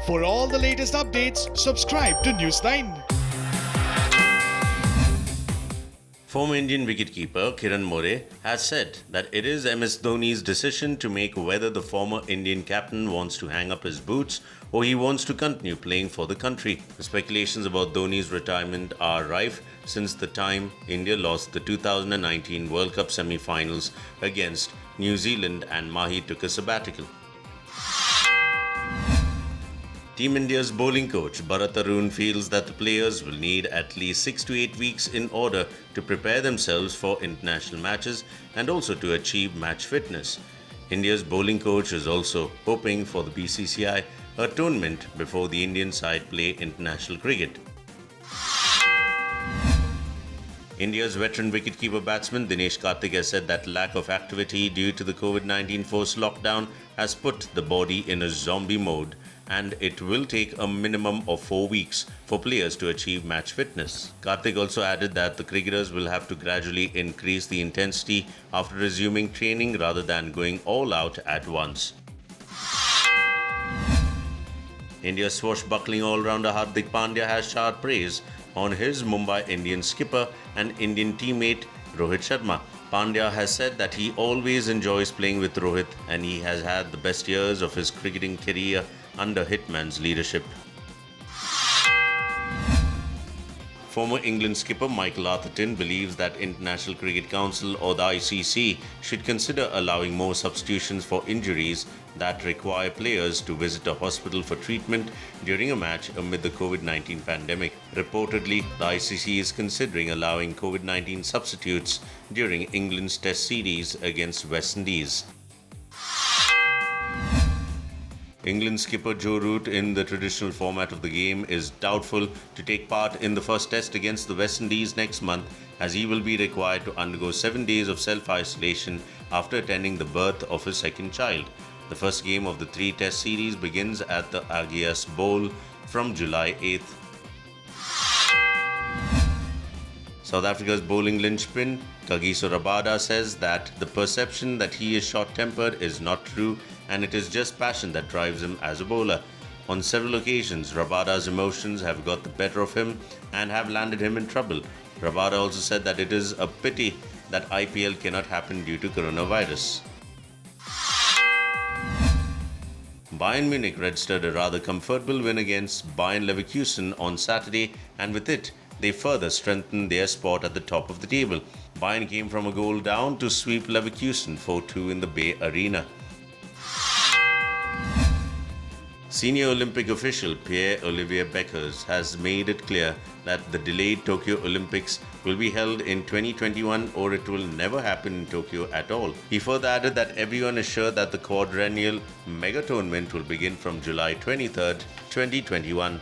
For all the latest updates, subscribe to News9. Former Indian wicketkeeper Kiran More has said that it is MS Dhoni's decision to make whether the former Indian captain wants to hang up his boots or he wants to continue playing for the country. The speculations about Dhoni's retirement are rife since the time India lost the 2019 World Cup semi-finals against New Zealand and Mahi took a sabbatical. Team India's bowling coach Bharat Arun feels that the players will need at least 6 to 8 weeks in order to prepare themselves for international matches and also to achieve match fitness. India's bowling coach is also hoping for the BCCI atonement before the Indian side play international cricket. India's veteran wicketkeeper batsman Dinesh Karthik has said that lack of activity due to the COVID-19 forced lockdown has put the body in a zombie mode and it will take a minimum of 4 weeks for players to achieve match fitness. Karthik also added that the cricketers will have to gradually increase the intensity after resuming training rather than going all out at once. India's swashbuckling all-rounder Hardik Pandya has showered praise on his Mumbai Indians skipper and Indian teammate Rohit Sharma. Pandya has said that he always enjoys playing with Rohit and he has had the best years of his cricketing career under Hitman's leadership. Former England skipper Michael Atherton believes that International Cricket Council or the ICC should consider allowing more substitutions for injuries that require players to visit a hospital for treatment during a match amid the COVID-19 pandemic. Reportedly, the ICC is considering allowing COVID-19 substitutes during England's Test series against West Indies. England skipper Joe Root, in the traditional format of the game, is doubtful to take part in the first test against the West Indies next month as he will be required to undergo 7 days of self-isolation after attending the birth of his second child. The first game of the 3-test series begins at the Ageas Bowl from July 8th. South Africa's bowling linchpin Kagiso Rabada says that the perception that he is short-tempered is not true and it is just passion that drives him as a bowler. On several occasions, Rabada's emotions have got the better of him and have landed him in trouble. Rabada also said that it is a pity that IPL cannot happen due to coronavirus. Bayern Munich registered a rather comfortable win against Bayern Leverkusen on Saturday, and with it, they further strengthened their spot at the top of the table. Bayern came from a goal down to sweep Leverkusen 4-2 in the Bay Arena. Senior Olympic official Pierre-Olivier Beckers has made it clear that the delayed Tokyo Olympics will be held in 2021 or it will never happen in Tokyo at all. He further added that everyone is sure that the quadrennial mega tournament will begin from July 23rd, 2021.